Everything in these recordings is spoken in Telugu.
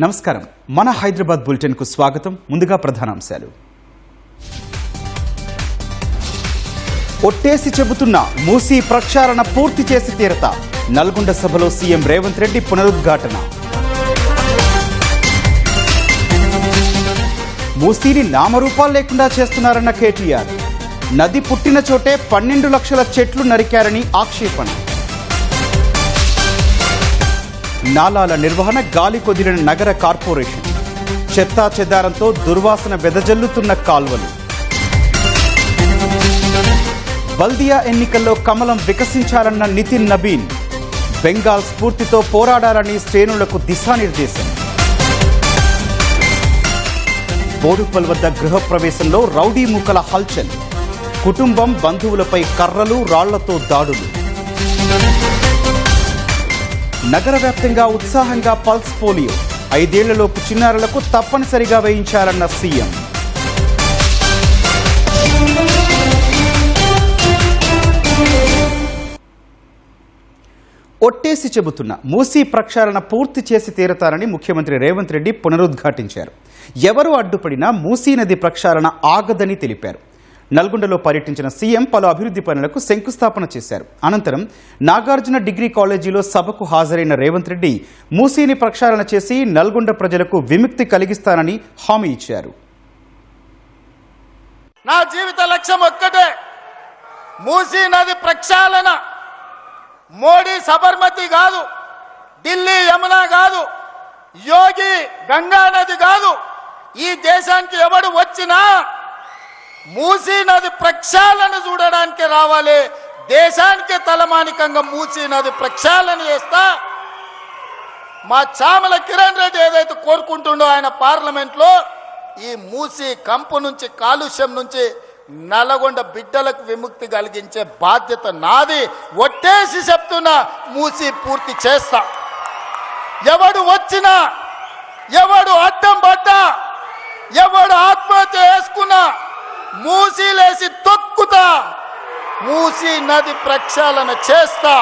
నమస్కారం. మన హైదరాబాద్ బులెటిన్ కు స్వాగతం. ముందుగా ప్రధానాంశాలు. ఒట్టేసి చెబుతున్న మూసీ ప్రక్షాళన పూర్తి చేసి తీరతా. నల్గొండ సభలో సీఎం రేవంత్ రెడ్డి పునరుద్ఘాటన. మూసీని నామరూపాలు లేకుండా చేస్తున్నారన్న కేటీఆర్. నది పుట్టిన చోటే 12 లక్షల చెట్లు నరికారని ఆక్షేపణ. నాలాల నిర్వహణ గాలి కొదిలిన నగర కార్పొరేషన్. చెత్తా చెదారంతో దుర్వాసన వెదజల్లుతున్న కాల్వలు. బల్దియా ఎన్నికల్లో కమలం వికసించాలన్న నితిన్ నబీన్. బెంగాల్ స్ఫూర్తితో పోరాడాలని శ్రేణులకు దిశానిర్దేశం. బోడుపల్ వద్ద గృహప్రవేశంలో రౌడీ మూకల హల్చల్. కుటుంబం బంధువులపై కర్రలు రాళ్లతో దాడులు. నగర వ్యాప్తంగా ఉత్సాహంగా పల్స్ పోలియో. 5 ఏళ్లలోపు చిన్నారులకు తప్పనిసరిగా వేయించాలన్న సీఎం. ఒట్టేసి చెబుతున్న మూసీ ప్రక్షాళన పూర్తి చేసి తీరతారని ముఖ్యమంత్రి రేవంత్ రెడ్డి పునరుద్ఘాటించారు. ఎవరు అడ్డుపడినా మూసీ నది ప్రక్షాళన ఆగదని తెలిపారు. నల్గొండలో పర్యటించిన సీఎం పలు అభివృద్ధి పనులకు శంకుస్థాపన చేశారు. అనంతరం నాగార్జున డిగ్రీ కాలేజీలో సభకు హాజరైన రేవంత్ రెడ్డి మూసీని ప్రక్షాళన చేసి నల్గొండ ప్రజలకు విముక్తి కలిగిస్తానని హామీ ఇచ్చారు. నా జీవిత లక్ష్యం ఒక్కటే, మూసీ నది ప్రక్షాళన. మోడీ సబర్మతి కాదు, ఢిల్లీ యమున కాదు, యోగి గంగా నది కాదు. ఈ దేశానికి ఎవడు వచ్చినా మూసీ నది ప్రక్షాళన చూడడానికి రావాలి. దేశానికి తలమానికంగా మూసీ నది ప్రక్షాళన చేస్తా. మా చామల కిరణ్ రెడ్డి ఏదైతే కోరుకుంటుండో ఆయన పార్లమెంట్లో, ఈ మూసీ కంపు నుంచి, కాలుష్యం నుంచి నల్గొండ బిడ్డలకు విముక్తి కలిగించే బాధ్యత నాది. ఒట్టేసి చెప్తున్నా, మూసీ పూర్తి చేస్తా. ఎవడు వచ్చినా, ఎవడు అడ్డం పడ్డా, ఎవడు ఆత్మహత్య చేసుకున్నా మూసీలేసి తొక్కుతా. మూసీ నది ప్రక్షాళన చేస్తా.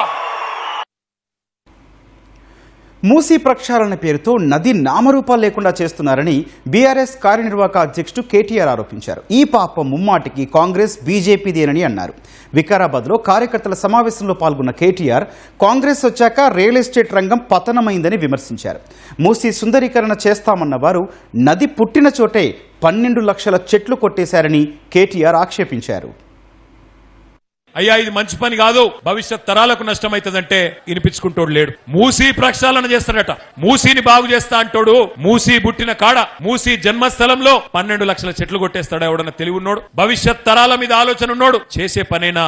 మూసీ ప్రక్షాళన పేరుతో నది నామరూపాలు లేకుండా చేస్తున్నారని బీఆర్ఎస్ కార్యనిర్వాహక అధ్యక్షుడు కేటీఆర్ ఆరోపించారు. ఈ పాపం ముమ్మాటికి కాంగ్రెస్ బీజేపీదేనని అన్నారు. వికారాబాద్లో కార్యకర్తల సమావేశంలో పాల్గొన్న కేటీఆర్ కాంగ్రెస్ వచ్చాక రియల్ ఎస్టేట్ రంగం పతనమైందని విమర్శించారు. మూసీ సుందరీకరణ చేస్తామన్న వారు నది పుట్టిన చోటే 12 లక్షల చెట్లు కొట్టేశారని కేటీఆర్ ఆక్షేపించారు. అయ్యా, ఇది మంచి పని కాదు, భవిష్యత్ తరాలకు నష్టమైతుందంటే వినిపించుకుంటోడు లేడు. మూసీ ప్రక్షాళన చేస్తాడట, మూసీని బాగు చేస్తా అంటోడు. మూసీ పుట్టిన కాడ, మూసీ జన్మస్థలంలో 12 లక్షల చెట్లు కొట్టేస్తాడు ఎవడన్నా తెలివి ఉన్నోడు, భవిష్యత్ తరాల మీద ఆలోచన ఉన్నోడు. చేసే పనైనా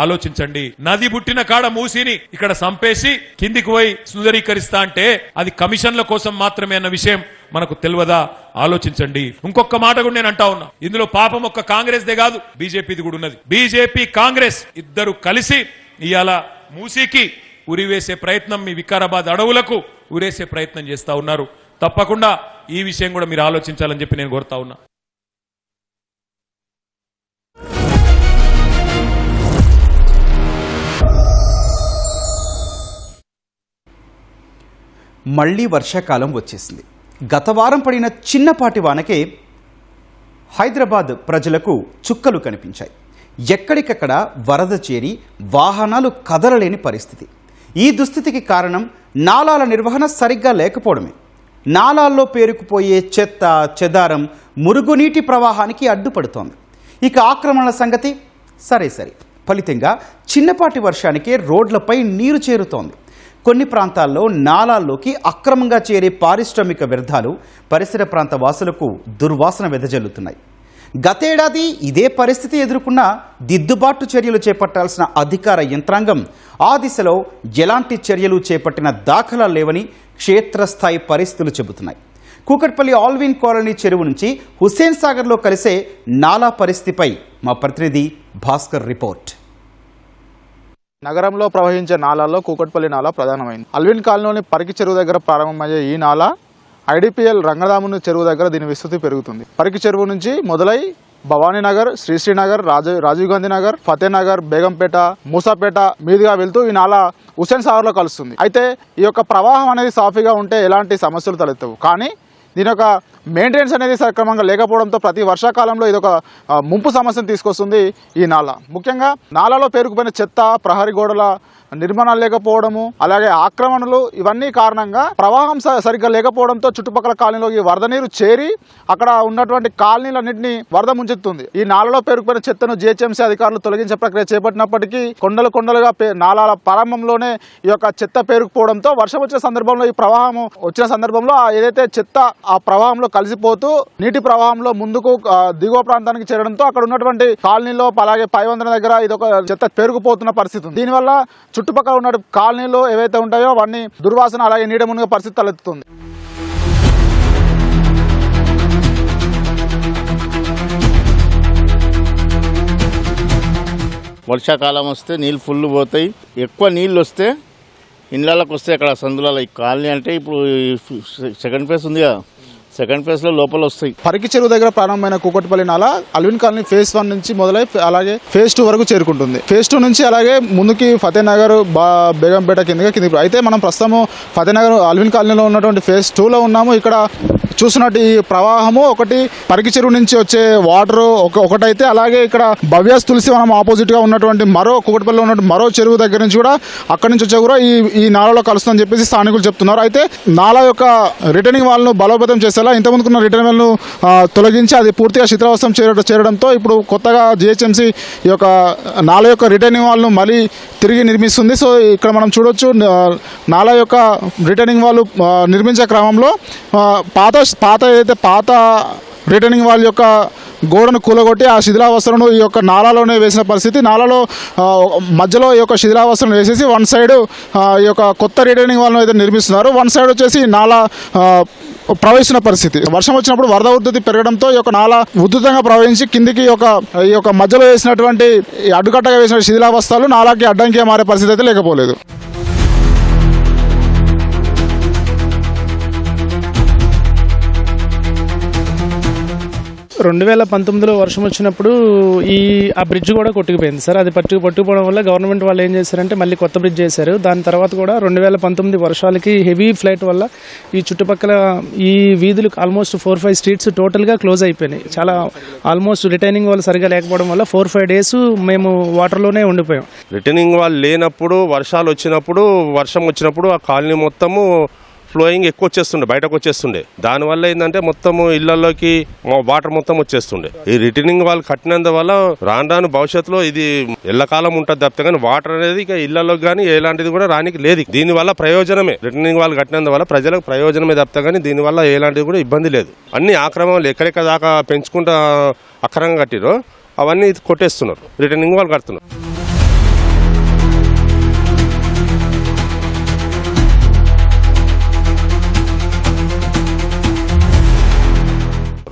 ఆలోచించండి. నది పుట్టిన కాడ మూసీని ఇక్కడ సంపేసి కిందికి పోయి సుందరీకరిస్తా అంటే అది కమిషన్ల కోసం మాత్రమే అన్న విషయం మనకు తెలియదా? ఆలోచించండి. ఇంకొక మాట కూడా నేను అంటా ఉన్నా, ఇందులో పాపం ఒక్క కాంగ్రెస్ దే కాదు, బీజేపీది కూడా ఉన్నది. బీజేపీ కాంగ్రెస్ ఇద్దరు కలిసి ఇవాళ మూసీకి ఉరివేసే ప్రయత్నం, మీ వికారాబాద్ అడవులకు ఉరేసే ప్రయత్నం చేస్తా ఉన్నారు. తప్పకుండా ఈ విషయం కూడా మీరు ఆలోచించాలని చెప్పి నేను కోరుతా ఉన్నా. మళ్లీ వర్షాకాలం వచ్చేసింది. గత వారం పడిన చిన్నపాటి వానకే హైదరాబాద్ ప్రజలకు చుక్కలు కనిపించాయి. ఎక్కడికక్కడ వరద చేరి వాహనాలు కదలలేని పరిస్థితి. ఈ దుస్థితికి కారణం నాలాల నిర్వహణ సరిగ్గా లేకపోవడమే. నాలాల్లో పేరుకుపోయే చెత్త చెదారం మురుగునీటి ప్రవాహానికి అడ్డుపడుతోంది. ఇక ఆక్రమణల సంగతి సరే. ఫలితంగా చిన్నపాటి వర్షానికే రోడ్లపై నీరు చేరుతోంది. కొన్ని ప్రాంతాల్లో నాలాల్లోకి అక్రమంగా చేరే పారిశ్రామిక వ్యర్థాలు పరిసర ప్రాంత వాసులకు దుర్వాసన వెదజల్లుతున్నాయి. గతేడాది ఇదే పరిస్థితి ఎదుర్కొన్న దిద్దుబాటు చర్యలు చేపట్టాల్సిన అధికార యంత్రాంగం ఆ దిశలో ఎలాంటి చర్యలు చేపట్టిన దాఖలాలు లేవని క్షేత్రస్థాయి పరిస్థితులు చెబుతున్నాయి. కూకట్పల్లి ఆల్విన్ కాలనీ చెరువు నుంచి హుస్సేన్ సాగర్లో కలిసే నాలా పరిస్థితిపై మా ప్రతినిధి భాస్కర్ రిపోర్ట్. నగరంలో ప్రవహించే నాలాల్లో కూకట్పల్లి నాలా ప్రధానమైంది. అల్విన్ కాలనీలోని పరికి చెరువు దగ్గర ప్రారంభమయ్యే ఈ నాలా ఐడిపిఎల్ రంగదాముని చెరువు దగ్గర దీని విస్తృతి పెరుగుతుంది. పరికి చెరువు నుంచి మొదలై భవానీ నగర్, శ్రీనగర్, రాజీవ్ గాంధీ నగర్, ఫతే నగర్, బేగంపేట, మూసాపేట మీదుగా వెళ్తూ ఈ నాలా హుస్సేన్ సాగర్లో కలుస్తుంది. అయితే ఈ యొక్క ప్రవాహం అనేది సాఫీగా ఉంటే ఎలాంటి సమస్యలు తలెత్తవు. కానీ దీని యొక్క మెయింటెనెన్స్ అనేది సక్రమంగా లేకపోవడంతో ప్రతి వర్షాకాలంలో ఇది ఒక ముంపు సమస్యను తీసుకొస్తుంది ఈ నాలా. ముఖ్యంగా నాలాలో పేరుకుపోయిన చెత్త, ప్రహరీ గోడల నిర్మాణాలు లేకపోవడము, అలాగే ఆక్రమణలు, ఇవన్నీ కారణంగా ప్రవాహం సరిగ్గా లేకపోవడంతో చుట్టుపక్కల కాలనీలోకి వరద నీరు చేరి అక్కడ ఉన్నటువంటి కాలనీలన్నింటినీ వరద ముంచెత్తుంది. ఈ నాలలో పేరుకుపోయిన చెత్తను జిహెచ్ఎంసీ అధికారులు తొలగించే ప్రక్రియ చేపట్టినప్పటికీ కొండలుగా నాలాల ప్రారంభంలోనే ఈ యొక్క చెత్త పేరుకుపోవడంతో వర్షం వచ్చిన సందర్భంలో, ఈ ప్రవాహం వచ్చిన సందర్భంలో ఏదైతే చెత్త ఆ ప్రవాహంలో కలిసిపోతూ నీటి ప్రవాహంలో ముందుకు దిగువ ప్రాంతానికి చేరడంతో అక్కడ ఉన్నటువంటి కాలనీలో అలాగే పైవందన దగ్గర ఇది ఒక చెత్త పేరుకుపోతున్న పరిస్థితి ఉంది. దీనివల్ల చుట్టుపక్కల ఉన్న కాలనీలు ఏవైతే ఉంటాయో అవన్నీ దుర్వాసన అలాగే నీడ మునిగే పరిస్థితి తలెత్తుతుంది. వర్షాకాలం వస్తే నీళ్ళు ఫుల్ పోతాయి. ఎక్కువ నీళ్ళు వస్తే ఇళ్ళకి వస్తాయి. అక్కడ సందులలో ఈ కాలనీ అంటే ఇప్పుడు సెకండ్ ఫేజ్ ఉంది కదా, సెకండ్ ఫేజ్ లో లోపల వస్తాయి. పరికి చెరువు దగ్గర ప్రారంభమైన కూకట్పల్లి నాలా అల్విన్ కాలనీ ఫేజ్ 1 నుంచి మొదలై అలాగే ఫేజ్ 2 వరకు చేరుకుంటుంది. ఫేజ్ 2 నుంచి అలాగే ముందుకి ఫతేనగర్, బేగంపేట కిందికి. అయితే మనం ప్రస్తుతము ఫతేనగర్ అల్విన్ కాలనీలో ఉన్నటువంటి ఫేజ్ 2లో ఉన్నాము. ఇక్కడ చూస్తున్నట్టు ఈ ప్రవాహము ఒకటి పరికి చెరువు నుంచి వచ్చే వాటర్ ఒకటైతే, అలాగే ఇక్కడ భవ్యాస్ తులసి వనం ఆపోజిట్ గా ఉన్నటువంటి మరో కూకట్పల్లిలో ఉన్నటువంటి మరో చెరువు దగ్గర నుంచి కూడా అక్కడి నుంచి వచ్చే కూడా ఈ నాలలో కలుస్తుందని చెప్పేసి స్థానికులు చెప్తున్నారు. అయితే నాలా యొక్క రిటర్నింగ్ వాళ్ళను బలోపేతం చేసేలా ఇంతకుముందుకున్న రిటర్నింగ్ వాళ్ళను తొలగించి అది పూర్తిగా శిథిలావస్థం చేరడంతో ఇప్పుడు కొత్తగా జిహెచ్ఎంసీ ఈ యొక్క నాలా యొక్క రిటర్నింగ్ వాళ్ళను మళ్ళీ తిరిగి నిర్మిస్తుంది. సో ఇక్కడ మనం చూడొచ్చు నాలా యొక్క రిటర్నింగ్ వాళ్ళు నిర్మించే క్రమంలో పాత రిటర్నింగ్ వాళ్ళ యొక్క గోడను కూలగొట్టి ఆ శిథిలావస్థలను ఈ యొక్క నాలాలోనే వేసిన పరిస్థితి. నాలాలో మధ్యలో ఈ యొక్క శిథిలావస్థలను వేసేసి వన్ సైడ్ ఈ యొక్క కొత్త రిటర్నింగ్ వాళ్ళను అయితే నిర్మిస్తున్నారు. వన్ సైడ్ వచ్చేసి నాలా ప్రవహిస్తున్న పరిస్థితి. వర్షం వచ్చినప్పుడు వరద ఉధృతి పెరగడంతో ఈ యొక్క నాలా ఉధృతంగా ప్రవహించి కిందికి ఈ యొక్క మధ్యలో వేసినటువంటి అడ్డుకట్టగా వేసిన శిథిలావస్థలు నాలాకి అడ్డంకిగా మారే పరిస్థితి అయితే లేకపోలేదు. 2019లో వర్షం వచ్చినప్పుడు ఆ బ్రిడ్జ్ కూడా కొట్టుకుపోయింది సార్. అది పట్టుకుపోవడం వల్ల గవర్నమెంట్ వాళ్ళు ఏం చేశారంటే మళ్ళీ కొత్త బ్రిడ్జ్ చేశారు. దాని తర్వాత కూడా 2019 వర్షాలకి హెవీ ఫ్లైట్ వల్ల ఈ చుట్టుపక్కల ఈ వీధులు ఆల్మోస్ట్ 4-5 స్ట్రీట్స్ టోటల్గా క్లోజ్ అయిపోయినాయి. చాలా ఆల్మోస్ట్ రిటైనింగ్ వాళ్ళు సరిగా లేకపోవడం వల్ల 4-5 డేస్ మేము వాటర్లోనే ఉండిపోయాం. రిటర్నింగ్ వాళ్ళు లేనప్పుడు, వర్షాలు వచ్చినప్పుడు, వర్షం వచ్చినప్పుడు ఆ కాలనీ మొత్తము ఫ్లోయింగ్ ఎక్కువ వచ్చేస్తుండే, బయటకు వచ్చేస్తుండే. దానివల్ల ఏంటంటే మొత్తము ఇళ్లలోకి వాటర్ మొత్తం వచ్చేస్తుండే. ఈ రిటర్నింగ్ వాళ్ళు కట్టినందువల్ల రాను భవిష్యత్తులో ఇది ఎల్లకాలం ఉంటుంది తప్పితే కానీ వాటర్ అనేది ఇక ఇళ్లలోకి కానీ ఎలాంటిది కూడా రానికి లేదు. దీనివల్ల ప్రయోజనమే, రిటర్నింగ్ వాళ్ళు కట్టినందువల్ల ప్రజలకు ప్రయోజనమే తప్పితే కానీ దీనివల్ల ఎలాంటిది కూడా ఇబ్బంది లేదు. అన్ని ఆక్రమణలు ఎక్కడెక్కడ దాకా పెంచుకుంటూ అక్రమంగా కట్టిరో అవన్నీ కొట్టేస్తున్నారు, రిటర్నింగ్ వాళ్ళు కడుతున్నారు.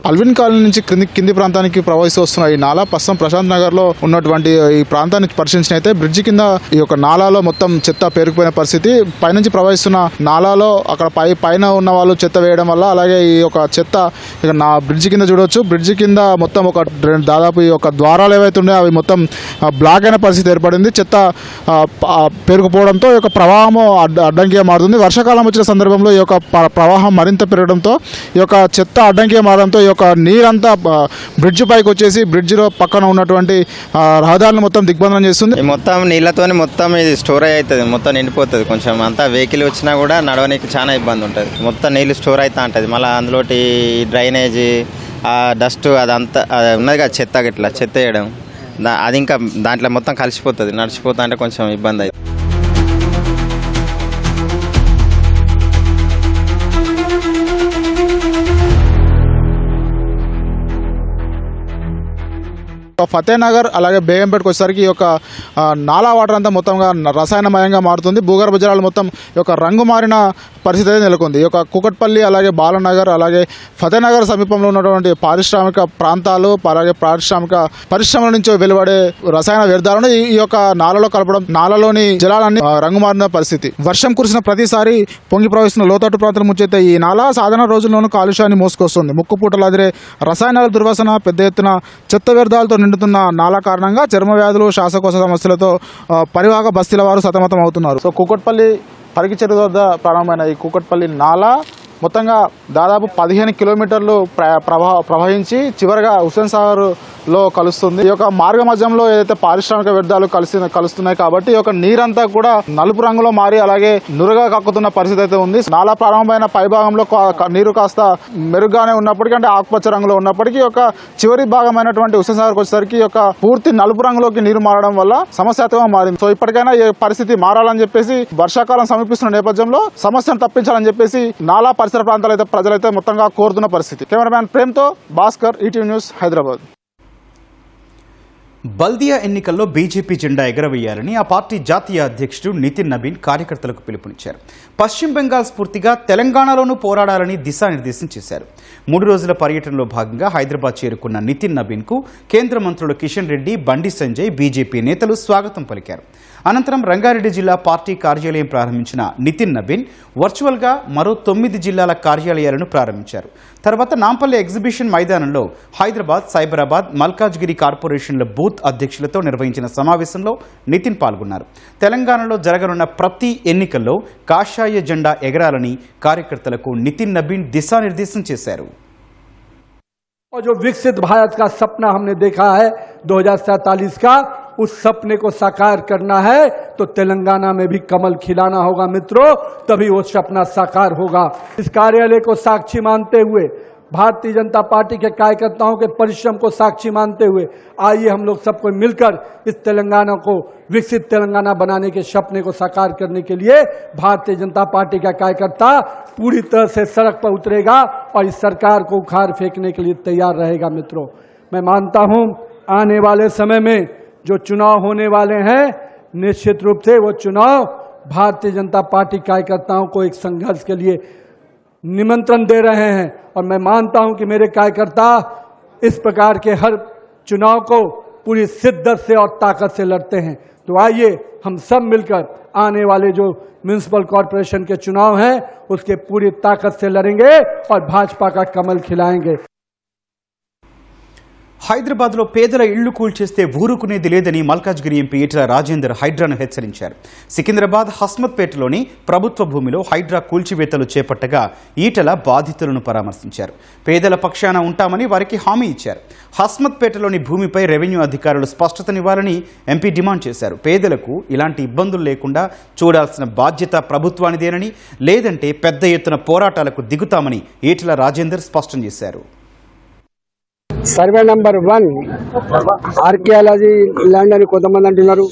అల్విన్ కాలనీ నుంచి కింది ప్రాంతానికి ప్రవహిస్తూ వస్తున్న ఈ నాలా ప్రస్తుతం ప్రశాంత్ నగర్లో ఉన్నటువంటి ఈ ప్రాంతాన్ని పరిశీలించినైతే బ్రిడ్జి కింద ఈ యొక్క నాలాలో మొత్తం చెత్త పేరుకుపోయిన పరిస్థితి. పైనుంచి ప్రవహిస్తున్న నాలాలో అక్కడ పైన ఉన్న వాళ్ళు చెత్త వేయడం వల్ల, అలాగే ఈ యొక్క చెత్త ఇక నా బ్రిడ్జి కింద చూడవచ్చు. బ్రిడ్జి కింద మొత్తం దాదాపు ఈ యొక్క ద్వారాలు ఏవైతే ఉన్నాయో అవి మొత్తం బ్లాక్ అయిన పరిస్థితి ఏర్పడింది. చెత్త పేరుకుపోవడంతో ఈ యొక్క ప్రవాహము అడ్డంకిగా మారుతుంది. వర్షాకాలం వచ్చిన సందర్భంలో ఈ యొక్క ప్రవాహం మరింత పెరగడంతో ఈ యొక్క చెత్త అడ్డంకిగా మారడంతో ఈ యొక్క నీరంతా బ్రిడ్జ్ పైకి వచ్చేసి బ్రిడ్జిలో పక్కన ఉన్నటువంటి రహదారులను మొత్తం దిగ్బంధనం చేస్తుంది. మొత్తం నీళ్ళతోనే మొత్తం ఇది స్టోర్ అవుతుంది, మొత్తం నిండిపోతుంది. కొంచెం అంతా వెహికల్ వచ్చినా కూడా నడవడానికి చాలా ఇబ్బంది ఉంటుంది. మొత్తం నీళ్ళు స్టోర్ అవుతూ ఉంటుంది. మళ్ళీ అందులోటి డ్రైనేజీ, ఆ డస్ట్ అదంతా ఉన్నది కదా, చెత్త గిట్లా చెత్త వేయడం, అది ఇంకా దాంట్లో మొత్తం కలిసిపోతుంది. నడిచిపోతా అంటే కొంచెం ఇబ్బంది అవుతుంది. ఫతేనగర్ అలాగే బేగంపేటకు వచ్చేసరికి ఈ యొక్క నాలా వాటర్ అంతా మొత్తంగా రసాయనమయంగా మారుతుంది. భూగర్భ జలాలు మొత్తం ఈ యొక్క రంగు మారిన పరిస్థితి అయితే నెలకొంది. ఈ యొక్క కూకట్పల్లి అలాగే బాలనగర్ అలాగే ఫతేనగర్ సమీపంలో ఉన్నటువంటి పారిశ్రామిక ప్రాంతాలు అలాగే పారిశ్రామిక పరిశ్రమల నుంచి వెలువడే రసాయన వ్యర్థాలను ఈ యొక్క నాలలో కలపడం, నాలలోని జలాలన్నీ రంగుమారిన పరిస్థితి. వర్షం కురిసిన ప్రతిసారి పొంగి ప్రవహిస్తున్న లోతట్టు ప్రాంతాల ముంచైతే ఈ నాలా సాధారణ రోజుల్లోనూ కాలుష్యాన్ని మోసుకొస్తుంది. ముక్కుపూటలు అదిరే రసాయనాల దుర్వాసన, పెద్ద ఎత్తున చెత్త వ్యర్థాలతో నిండుతున్న నాలా కారణంగా చర్మ వ్యాధులు, శ్వాసకోశ సమస్యలతో పరివాహక బస్తీల వారు సతమతం అవుతున్నారు. సో కూకట్పల్లి పరిగి చెరువు వద్ద ప్రారంభమైన ఈ కూకట్పల్లి నాలా మొత్తంగా దాదాపు 15 కిలోమీటర్లు ప్రవహించి చివరిగా హుస్సేన్ సాగర్లో కలుస్తుంది. ఈ యొక్క మార్గ మధ్యంలో ఏదైతే పారిశ్రామిక వ్యర్థాలు కలుస్తున్నాయి కాబట్టి ఈ యొక్క నీరంతా కూడా నలుపు రంగులో మారి అలాగే నురగా కక్కుతున్న పరిస్థితి అయితే ఉంది. నాలా ప్రారంభమైన పైభాగంలో నీరు కాస్త మెరుగ్గానే ఉన్నప్పటికీ, అంటే ఆకుపచ్చ రంగులో ఉన్నప్పటికీ యొక్క చివరి భాగమైనటువంటి హుస్సేన్ సాగర్కి వచ్చేసరికి యొక్క పూర్తి నలుపు రంగులోకి నీరు మారడం వల్ల సమస్యాత్మకంగా మారింది. సో ఇప్పటికైనా ఈ పరిస్థితి మారాలని చెప్పేసి వర్షాకాలం సమీపిస్తున్న నేపథ్యంలో సమస్యను తప్పించాలని చెప్పేసి నాలా పరిసర ప్రాంతాలైతే ప్రజలైతే మొత్తంగా కోరుతున్న పరిస్థితి. కెమెరామ్యాన్ ప్రేమ్తో భాస్కర్, ఈటీవీ న్యూస్, హైదరాబాద్. బల్దియా ఎన్నికల్లో బీజేపీ జెండా ఎగరవేయాలని ఆ పార్టీ జాతీయ అధ్యక్షుడు నితిన్ నబీన్ కార్యకర్తలకు పిలుపునిచ్చారు. పశ్చిమ బెంగాల్ స్ఫూర్తిగా తెలంగాణలోనూ పోరాడాలని దిశానిర్దేశం చేశారు. 3 రోజుల పర్యటనలో భాగంగా హైదరాబాద్ చేరుకున్న నితిన్ నబీన్కు కేంద్ర మంత్రులు కిషన్ రెడ్డి, బండి సంజయ్, బీజేపీ నేతలు స్వాగతం పలికారు. అనంతరం రంగారెడ్డి జిల్లా పార్టీ కార్యాలయం ప్రారంభించిన నితిన్ నబీన్ వర్చువల్గా మరో 9 జిల్లాల కార్యాలయాలను ప్రారంభించారు. తర్వాత నాంపల్లి ఎగ్జిబిషన్ మైదానంలో హైదరాబాద్, సైబరాబాద్, మల్కాజ్గిరి కార్పొరేషన్ల బూత్ అధ్యక్షులతో నిర్వహించిన సమావేశంలో నితిన్ పాల్గొన్నారు. తెలంగాణలో జరగనున్న ప్రతి ఎన్నికల్లో కాషాయ జెండా ఎగరాలని కార్యకర్తలకు నితిన్ నబీన్ దిశానిర్దేశం చేశారు. और जो विकसित भारत का सपना हमने देखा है 2047 का, उस सपने को साकार करना है तो तेलंगाना में भी कमल खिलाना होगा मित्रों, तभी वो सपना साकार होगा. इस कार्यालय को साक्षी मानते हुए, भारतीय जनता पार्टी के कार्यकर्ताओं के परिश्रम को साक्षी मानते हुए आइए हम लोग सबको मिलकर इस तेलंगाना को विकसित तेलंगाना बनाने के सपने को साकार करने के लिए भारतीय जनता पार्टी का कार्यकर्ता पूरी तरह से सड़क पर उतरेगा और इस सरकार को उखाड़ फेंकने के लिए तैयार रहेगा. मित्रों, मैं मानता हूं आने वाले समय में जो चुनाव होने वाले हैं, निश्चित रूप से वो चुनाव भारतीय जनता पार्टी कार्यकर्ताओं को एक संघर्ष के लिए निमंत्रण दे रहे हैं. और मैं मानता हूं कि मेरे कार्यकर्ता इस प्रकार के हर चुनाव को पूरी शिद्दत से और ताकत से लड़ते हैं. तो आइए हम सब मिलकर आने वाले जो म्युनिसिपल कॉर्पोरेशन के चुनाव हैं उसके पूरी ताकत से लड़ेंगे और भाजपा का कमल खिलाएंगे. హైదరాబాద్లో పేదల ఇళ్లు కూల్చేస్తే ఊరుకునేది లేదని మల్కాజ్గిరి ఎంపీ ఈటల రాజేందర్ హైడ్రాను హెచ్చరించారు. సికింద్రాబాద్ హస్మత్పేటలోని ప్రభుత్వ భూమిలో హైడ్రా కూల్చివేతలు చేపట్టగా ఈటల బాధితులను పరామర్శించారు. పేదల పక్షాన ఉంటామని వారికి హామీ ఇచ్చారు. హస్మత్పేటలోని భూమిపై రెవెన్యూ అధికారులు స్పష్టతనివ్వాలని ఎంపీ డిమాండ్ చేశారు. పేదలకు ఇలాంటి ఇబ్బందులు లేకుండా చూడాల్సిన బాధ్యత ప్రభుత్వానిదేనని, లేదంటే పెద్ద ఎత్తున పోరాటాలకు దిగుతామని ఈటల రాజేందర్ స్పష్టం చేశారు. సర్వే నంబర్ 1 ఆర్కియాలజీ ల్యాండ్ అని కొంతమంది అంటున్నారు,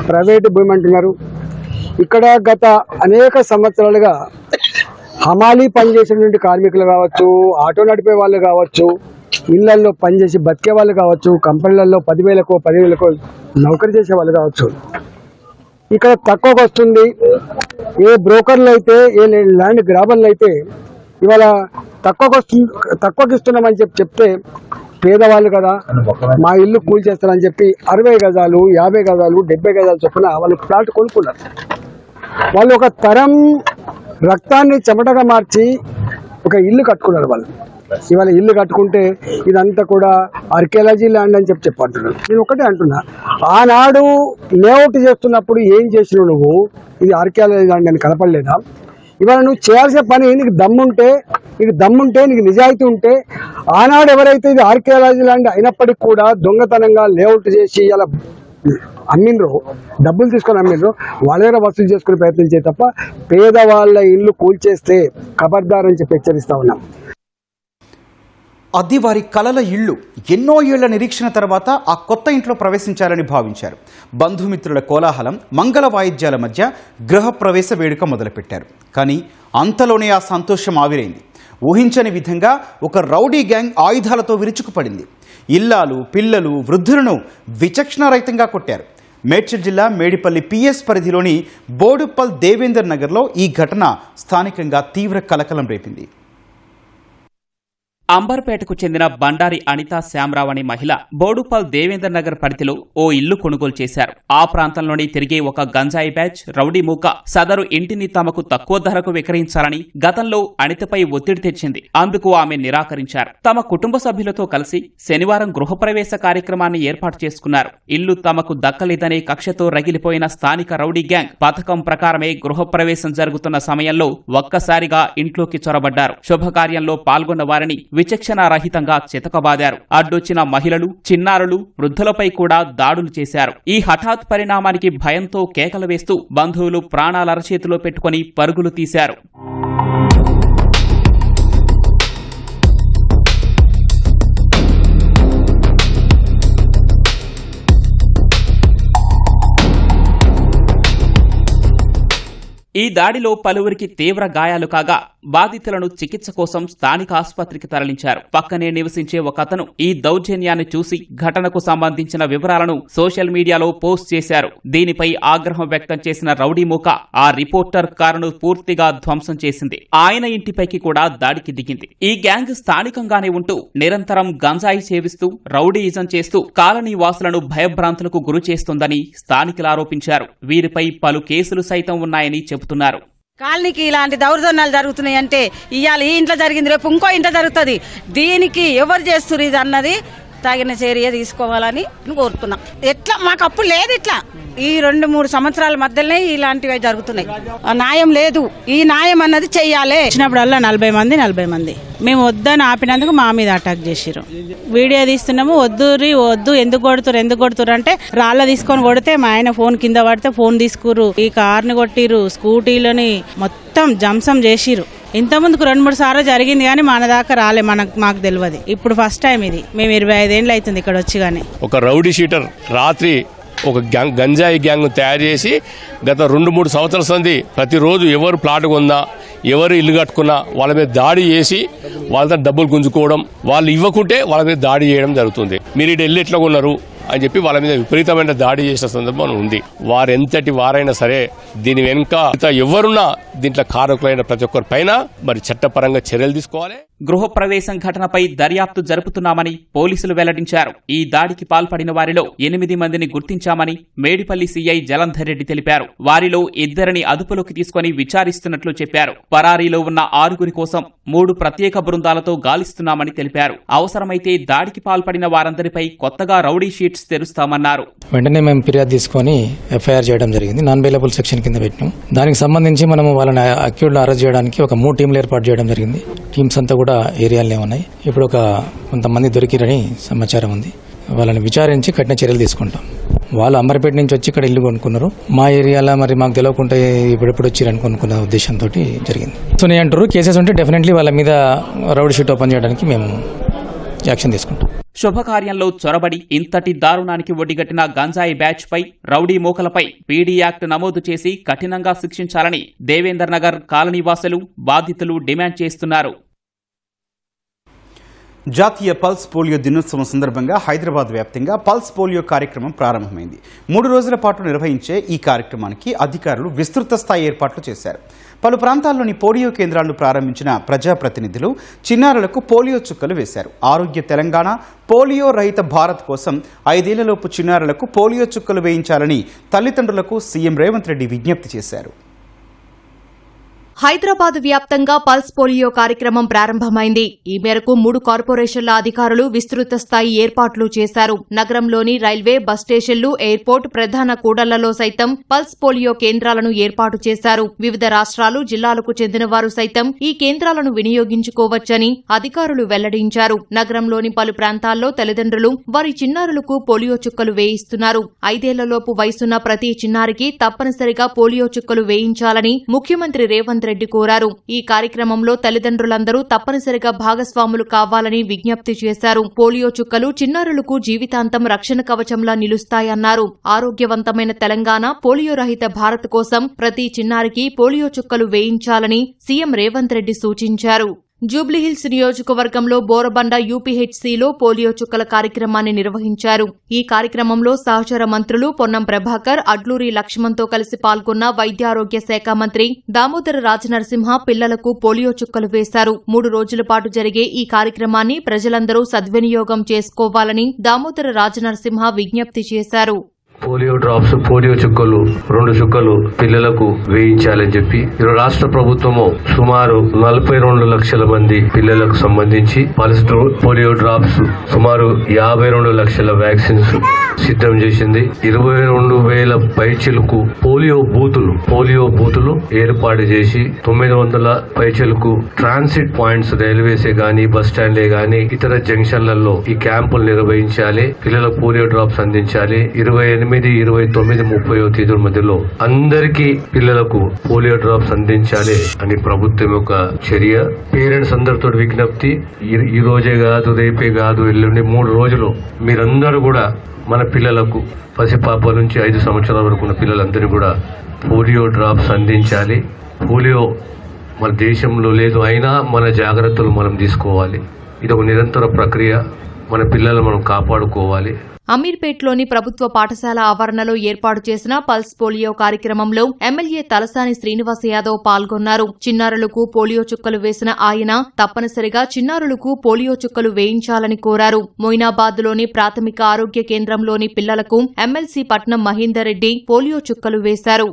ప్రైవేటు భూమి అంటున్నారు. ఇక్కడ గత అనేక సంవత్సరాలుగా హమాలీ పనిచేసేటువంటి కార్మికులు కావచ్చు, ఆటో నడిపే వాళ్ళు కావచ్చు, ఇళ్లల్లో పనిచేసి బతికే వాళ్ళు కావచ్చు, కంపెనీలలో 10,000కో 10,000కో నౌకరీ చేసే వాళ్ళు కావచ్చు, ఇక్కడ తక్కువకు వస్తుంది. ఏ బ్రోకర్లు అయితే, ఏ ల్యాండ్ గ్రాబర్లు అయితే ఇవాళ తక్కువకి ఇస్తున్నామని చెప్తే పేదవాళ్ళు కదా మా ఇల్లు కూల్ చేస్తారని చెప్పి 60 గజాలు, 50 గజాలు, 70 గజాలు చొప్పున వాళ్ళు ప్లాట్ కొనుక్కున్నారు. వాళ్ళు ఒక తరం రక్తాన్ని చెమటగా మార్చి ఒక ఇల్లు కట్టుకున్నారు. వాళ్ళు ఇవాళ ఇల్లు కట్టుకుంటే ఇదంతా కూడా ఆర్కియాలజీ ల్యాండ్ అని చెప్పంటున్నారు. నేను ఒకటే అంటున్నా, ఆనాడు లేఅవుట్ చేస్తున్నప్పుడు ఏం చేసినావు నువ్వు? ఇది ఆర్కియాలజీ ల్యాండ్ అని కనపడలేదా? ఇవాళ నువ్వు చేయాల్సిన పని, నీకు దమ్ముంటే నీకు నిజాయితీ ఉంటే, ఆనాడు ఎవరైతే ఇది ఆర్కియాలజీ ల్యాండ్ అయినప్పటికీ కూడా దొంగతనంగా లేఅవుట్ చేసి ఇలా అమ్మిండ్రో, డబ్బులు తీసుకొని అమ్మిండ్రో, వాళ్ళ దగ్గర వసూలు చేసుకునే ప్రయత్నించే తప్ప పేదవాళ్ళ ఇల్లు కూల్చేస్తే ఖబర్దార్ అని చెప్పి హెచ్చరిస్తా ఉన్నాం. అది వారి కలల ఇళ్లు. ఎన్నో ఏళ్ల నిరీక్షణ తర్వాత ఆ కొత్త ఇంట్లో ప్రవేశించాలని భావించారు. బంధుమిత్రుల కోలాహలం, మంగళ వాయిద్యాల మధ్య గృహప్రవేశ వేడుక మొదలుపెట్టారు. కానీ అంతలోనే ఆ సంతోషం ఆవిరైంది. ఊహించని విధంగా ఒక రౌడీ గ్యాంగ్ ఆయుధాలతో విరుచుకుపడింది. ఇల్లాలు, పిల్లలు, వృద్ధులను విచక్షణారహితంగా కొట్టారు. మేడ్చల్ జిల్లా మేడిపల్లి పిఎస్ పరిధిలోని బోడుప్పల్ దేవేందర్ నగర్లో ఈ ఘటన స్థానికంగా తీవ్ర కలకలం రేపింది. అంబర్పేటకు చెందిన బండారి అనితా శ్యామరావు అనే మహిళ బోడుపల్ దేవేందర్ నగర్ పరిధిలో ఓ ఇల్లు కొనుగోలు చేశారు. ఆ ప్రాంతంలోని తిరిగే ఒక గంజాయి బ్యాచ్ రౌడీ మూక సదరు ఇంటిని తమకు తక్కువ ధరకు విక్రయించాలని గతంలో అనితపై ఒత్తిడి తెచ్చింది. అందుకు ఆమె నిరాకరించారు. తమ కుటుంబ సభ్యులతో కలిసి శనివారం గృహప్రవేశ కార్యక్రమాన్ని ఏర్పాటు చేసుకున్నారు. ఇల్లు తమకు దక్కలేదనే కక్షతో రగిలిపోయిన స్థానిక రౌడీ గ్యాంగ్ పథకం ప్రకారమే గృహప్రవేశం జరుగుతున్న సమయంలో ఒక్కసారిగా ఇంట్లోకి చొరబడ్డారు. శుభకార్యంలో పాల్గొన్న వారిని విచక్షణారహితంగా చితకబాదారు. అడ్డొచ్చిన మహిళలు, చిన్నారులు, వృద్ధులపై కూడా దాడులు చేశారు. ఈ హఠాత్ పరిణామానికి భయంతో కేకలు వేస్తూ బంధువులు ప్రాణాలరచేతిలో పెట్టుకుని పరుగులు తీశారు. ఈ దాడిలో పలువురికి తీవ్ర గాయాలు కాగా బాధితులను చికిత్స కోసం స్థానిక ఆసుపత్రికి తరలించారు. పక్కనే నివసించే ఒక అతను ఈ దౌర్జన్యాన్ని చూసి ఘటనకు సంబంధించిన వివరాలను సోషల్ మీడియాలో పోస్ట్ చేశారు. దీనిపై ఆగ్రహం వ్యక్తం చేసిన రౌడీ మూక ఆ రిపోర్టర్ కారును పూర్తిగా ధ్వంసం చేసింది. ఆయన ఇంటిపైకి కూడా దాడికి దిగింది. ఈ గ్యాంగ్ స్థానికంగానే ఉంటూ నిరంతరం గంజాయి సేవిస్తూ రౌడీయిజం చేస్తూ కాలనీ వాసులను భయభ్రాంతులకు గురి చేస్తోందని స్థానికులు ఆరోపించారు. వీరిపై పలు కేసులు సైతం ఉన్నాయని చెబుతున్నారు. కాలనీకి ఇలాంటి దౌర్జన్యాలు జరుగుతున్నాయి అంటే ఇవాళ ఈ ఇంట్లో జరిగింది, రేపు ఇంకో ఇంట్లో జరుగుతుంది. దీనికి ఎవరు చేస్తున్నారు ఇది అన్నది తగిన చర్య తీసుకోవాలని కోరుతున్నాం. ఎట్లా మాకు అప్పుడు లేదు, ఇట్లా ఈ 2-3 సంవత్సరాల మధ్యలోనే ఇలాంటివి జరుగుతున్నాయి. న్యాయం లేదు. ఈ న్యాయం అన్నది చెయ్యాలి. వచ్చినప్పుడల్లా 40 మంది మేము వద్దని ఆపినందుకు మా మీద అటాక్ చేసిరు. వీడియో తీస్తున్నాము, వద్దు ఎందుకు కొడుతురు అంటే రాళ్ళ తీసుకొని కొడితే మా ఆయన ఫోన్ కింద పడితే ఫోన్ తీసుకురు, ఈ కార్ని కొట్టిరు, స్కూటీలని మొత్తం జంసం చేసిరు. ఇంతకుముందుకు 2-3 సార్లు జరిగింది కానీ మన దాకా రాలే, మాకు తెలియదు. ఇప్పుడు ఫస్ట్ టైం ఇది. మేము 25 ఏళ్ళు అవుతుంది ఇక్కడ వచ్చి. కానీ ఒక రౌడీ షీటర్ రాత్రి ఒక గంజాయి గ్యాంగ్ తయారు చేసి గత 2-3 సంవత్సరాల సంది ప్రతిరోజు ఎవరు ప్లాట్ కొందా, ఎవరు ఇల్లు కట్టుకున్నా వాళ్ళ మీద దాడి చేసి వాళ్ళతో డబ్బులు గుంజుకోవడం, వాళ్ళు ఇవ్వకుంటే వాళ్ళ మీద దాడి చేయడం జరుగుతుంది. మీరు ఇటు వెళ్ళి ఎట్లా కొన్నారు అని చెప్పి వాళ్ళ మీద విపరీతమైన దాడి చేసిన సందర్భం ఉంది. వారెంతటి వారైనా సరే దీని వెనుక ఎవరున్నా దీంట్లో కారకులైన ప్రతి ఒక్కరి పైన మరి చట్టపరంగా చర్యలు తీసుకోవాలి. గృహప్రవేశం ఘటనపై దర్యాప్తు జరుపుతున్నామని పోలీసులు వెల్లడించారు. ఈ దాడికి పాల్పడిన వారిలో 8 మందిని గుర్తించామని మేడిపల్లి సీఐ జలంధర్ రెడ్డి తెలిపారు. వారిలో 2 అదుపులోకి తీసుకుని విచారిస్తున్నట్లు చెప్పారు. పరారీలో ఉన్న 6 కోసం 3 ప్రత్యేక బృందాలతో గాలిస్తున్నామని తెలిపారు. అవసరమైతే దాడికి పాల్పడిన వారందరిపై కొత్తగా రౌడీ షీట్స్ తెరుస్తామన్నారు. వెంటనే మేము ఫిర్యాదు తీసుకొని ఎఫ్ఐఆర్ చేయడం జరిగింది. నాన్ బెయిలబుల్ సెక్షన్ కింద పెట్టినాం. దానికి సంబంధించి మనము వాళ్ళని అక్యూర్డ్ అరెస్ట్ చేయడానికి ఒక 3 టీంలు ఏర్పాటు చేయడం జరిగింది. టీమ్స్ అంతా కూడా ఏరియాలనే ఉన్నాయి. ఇప్పుడు కొంతమంది దొరికిరని సమాచారం ఉంది. వాళ్ళని విచారించి కఠిన చర్యలు తీసుకుంటాం. వాళ్ళు అంబర్పేట నుంచి వచ్చి ఇక్కడ ఇల్లు కొనుక్కున్నారు. మా ఏరియాలో మరి మాకు తెలియకుండా ఇప్పుడెప్పుడు వచ్చిరని కొనుక్కున్న ఉద్దేశంతో జరిగింది. సో నేను అంటారు కేసెస్ ఉంటే డెఫినెట్లీ వాళ్ళ మీద రౌడీ షీట్ ఓపెన్ చేయడానికి మేము యాక్షన్ తీసుకుంటాం. శుభకార్యంలో చొరబడి ఇంతటి దారుణానికి ఒడిగట్టిన గంజాయి బ్యాచ్ పై రౌడీ మూకలపై పీడీ యాక్ట్ నమోదు చేసి కఠినంగా శిక్షించాలని దేవేందర్ నగర్ కాలనీవాసులు, బాధితులు డిమాండ్ చేస్తున్నారు. జాతీయ పల్స్ పోలియో దినోత్సవం సందర్భంగా హైదరాబాద్ వ్యాప్తంగా పల్స్ పోలియో కార్యక్రమం ప్రారంభమైంది. 3 రోజుల పాటు నిర్వహించే ఈ కార్యక్రమానికి అధికారులు విస్తృత స్థాయి ఏర్పాట్లు చేశారు. పలు ప్రాంతాల్లోని పోలియో కేంద్రాలను ప్రారంభించిన ప్రజాప్రతినిధులు చిన్నారులకు పోలియో చుక్కలు వేశారు. ఆరోగ్య తెలంగాణ, పోలియో రహిత భారత్ కోసం 5 ఏళ్లలోపు చిన్నారులకు పోలియో చుక్కలు వేయించాలని తల్లిదండ్రులకు సీఎం రేవంత్ రెడ్డి విజ్ఞప్తి చేశారు. హైదరాబాద్ వ్యాప్తంగా పల్స్ పోలియో కార్యక్రమం ప్రారంభమైంది. ఈ మేరకు 3 కార్పొరేషన్ల అధికారులు విస్తృత స్థాయి ఏర్పాట్లు చేశారు. నగరంలోని రైల్వే, బస్ స్టేషన్లు, ఎయిర్పోర్ట్, ప్రధాన కూడళ్లలో సైతం పల్స్ పోలియో కేంద్రాలను ఏర్పాటు చేశారు. వివిధ రాష్ట్రాలు, జిల్లాలకు చెందిన వారు సైతం ఈ కేంద్రాలను వినియోగించుకోవచ్చని అధికారులు వెల్లడించారు. నగరంలోని పలు ప్రాంతాల్లో తల్లిదండ్రులు వారి చిన్నారులకు పోలియో చుక్కలు వేయిస్తున్నారు. 5 ఏళ్లలోపు వయసున్న ప్రతి చిన్నారికి తప్పనిసరిగా పోలియో చుక్కలు వేయించాలని ముఖ్యమంత్రి రేవంత్ రెడ్డి కోరారు. ఈ కార్యక్రమంలో తల్లిదండ్రులందరూ తప్పనిసరిగా భాగస్వాములు కావాలని విజ్ఞప్తి చేశారు. పోలియో చుక్కలు చిన్నారులకు జీవితాంతం రక్షణ కవచంలా నిలుస్తాయన్నారు. ఆరోగ్యవంతమైన తెలంగాణ, పోలియో రహిత భారత్ కోసం ప్రతి చిన్నారికి పోలియో చుక్కలు వేయించాలని సీఎం రేవంత్ రెడ్డి సూచించారు. జూబ్లీహిల్స్ నియోజకవర్గంలో బోరబండ యూపీహెచ్సీలో పోలియో చుక్కల కార్యక్రమాన్ని నిర్వహించారు. ఈ కార్యక్రమంలో సహచర మంత్రులు పొన్నం ప్రభాకర్, అడ్లూరి లక్ష్మణ్తో కలిసి పాల్గొన్న వైద్యారోగ్య శాఖ మంత్రి దామోదర రాజనరసింహ పిల్లలకు పోలియో చుక్కలు వేశారు. 3 రోజుల పాటు జరిగే ఈ కార్యక్రమాన్ని ప్రజలందరూ సద్వినియోగం చేసుకోవాలని దామోదర రాజనరసింహ విజ్ఞప్తి చేశారు. పోలియో డ్రాప్స్, పోలియో చుక్కలు 2 చుక్కలు పిల్లలకు వేయించాలని చెప్పి ఈరోజు రాష్ట్ర ప్రభుత్వము సుమారు 42 లక్షల మంది పిల్లలకు సంబంధించి పల్స్ పోలియో డ్రాప్స్, సుమారు 52 లక్షల వ్యాక్సిన్స్ సిద్ధం చేసింది. 22,000 పైచిలకు పోలియో బూతులు ఏర్పాటు చేసి 900 పైచిలకు ట్రాన్సిట్ పాయింట్స్ రైల్వేసే గాని, బస్ స్టాండే గాని ఇతర జంక్షన్లలో ఈ క్యాంపులు నిర్వహించాలి. పిల్లలకు పోలియో డ్రాప్స్ అందించాలి. 28, 29, 30 తేదీల మధ్యలో అందరికీ పిల్లలకు పోలియో డ్రాప్స్ అందించాలి అని ప్రభుత్వం యొక్క చర్య. పేరెంట్స్ అందరితో విజ్ఞప్తి, ఈ రోజే కాదు, రేపే కాదు, ఎల్లుండి 3 రోజులు మీరందరూ కూడా మన పిల్లలకు పసిపాప నుంచి 5 సంవత్సరాల వరకు ఉన్న పిల్లలందరూ కూడా పోలియో డ్రాప్స్ అందించాలి. పోలియో మన దేశంలో లేదు, అయినా మన జాగ్రత్తలు మనం తీసుకోవాలి. ఇది ఒక నిరంతర ప్రక్రియ. మన పిల్లలను మనం కాపాడుకోవాలి. అమీర్పేట్లోని ప్రభుత్వ పాఠశాల ఆవరణలో ఏర్పాటు చేసిన పల్స్ పోలియో కార్యక్రమంలో ఎమ్మెల్యే తలసాని శ్రీనివాస్ యాదవ్ పాల్గొన్నారు. చిన్నారులకు పోలియో చుక్కలు వేసిన ఆయన తప్పనిసరిగా చిన్నారులకు పోలియో చుక్కలు వేయించాలని కోరారు. మొయినాబాద్లోని ప్రాథమిక ఆరోగ్య కేంద్రంలోని పిల్లలకు ఎమ్మెల్సీ పట్నం మహేందర్ రెడ్డి పోలియో చుక్కలు వేశారు.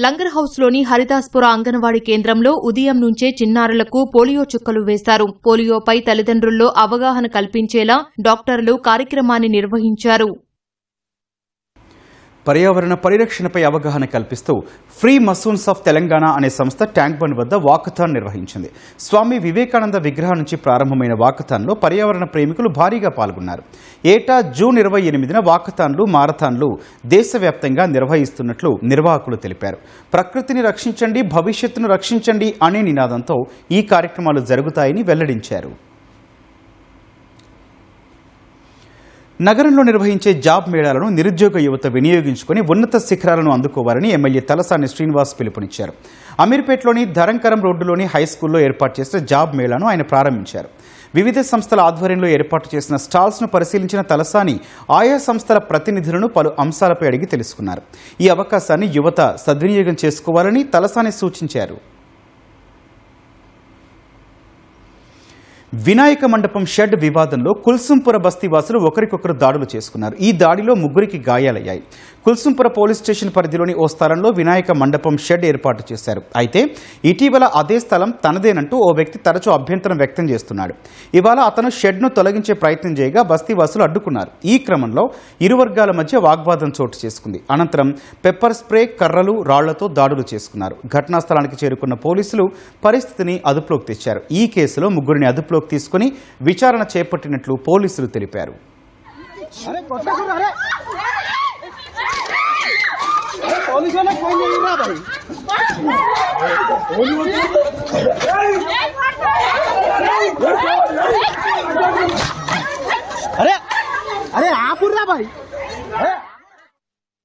లంగర్ హౌస్లోని హరిదాస్పుర అంగన్వాడీ కేంద్రంలో ఉదయం నుంచే చిన్నారులకు పోలియో చుక్కలు వేశారు. పోలియోపై తల్లిదండ్రుల్లో అవగాహన కల్పించేలా డాక్టర్లు కార్యక్రమాన్ని నిర్వహించారు. పర్యావరణ పరిరక్షణపై అవగాహన కల్పిస్తూ ఫ్రీ మసూన్స్ ఆఫ్ తెలంగాణ అనే సంస్థ ట్యాంక్ బండ్ వద్ద వాకథాన్ నిర్వహించింది. స్వామి వివేకానంద విగ్రహం నుంచి ప్రారంభమైన వాకథాన్లో పర్యావరణ ప్రేమికులు భారీగా పాల్గొన్నారు. ఏటా జూన్ 28న వాకథాన్లు, మారథాన్లు దేశవ్యాప్తంగా నిర్వహిస్తున్నట్లు నిర్వాహకులు తెలిపారు. ప్రకృతిని రక్షించండి, భవిష్యత్తును రక్షించండి అనే నినాదంతో ఈ కార్యక్రమాలు జరుగుతాయని వెల్లడించారు. నగరంలో నిర్వహించే జాబ్ మేళాలను నిరుద్యోగ యువత వినియోగించుకుని ఉన్నత శిఖరాలను అందుకోవాలని ఎమ్మెల్యే తలసాని శ్రీనివాస్ పిలుపునిచ్చారు. అమీర్పేట్లోని ధరంకరం రోడ్డులోని హైస్కూల్లో ఏర్పాటు చేసిన జాబ్ మేళాను ఆయన ప్రారంభించారు. వివిధ సంస్థల ఆధ్వర్యంలో ఏర్పాటు చేసిన స్టాల్స్ను పరిశీలించిన తలసాని ఆయా సంస్థల ప్రతినిధులను పలు అంశాలపై అడిగి తెలుసుకున్నారు. ఈ అవకాశాన్ని యువత సద్వినియోగం చేసుకోవాలని తలసాని సూచించారు. వినాయక మండపం షెడ్ వివాదంలో కుల్సుంపుర బస్తీవాసులు ఒకరికొకరు దాడులు చేసుకున్నారు. ఈ దాడిలో 3కి గాయాలయ్యాయి. కుల్సుంపుర పోలీస్ స్టేషన్ పరిధిలోని ఓ స్థలంలో వినాయక మండపం షెడ్ ఏర్పాటు చేశారు. అయితే ఇటీవల అదే స్థలం తనదేనంటూ ఓ వ్యక్తి తరచూ అభ్యంతరం వ్యక్తం చేస్తున్నాడు. ఇవాళ అతను షెడ్ను తొలగించే ప్రయత్నం చేయగా బస్తీవాసులు అడ్డుకున్నారు. ఈ క్రమంలో ఇరు వర్గాల మధ్య వాగ్వాదం చోటు చేసుకుంది. అనంతరం పెప్పర్ స్ప్రే, కర్రలు, రాళ్లతో దాడులు చేసుకున్నారు. ఘటనా స్థలానికి చేరుకున్న పోలీసులు పరిస్థితిని అదుపులోకి తెచ్చారు. ఈ కేసులో 3 అదుపులోకి తీసుకుని విచారణ చేపట్టినట్లు పోలీసులు తెలిపారు.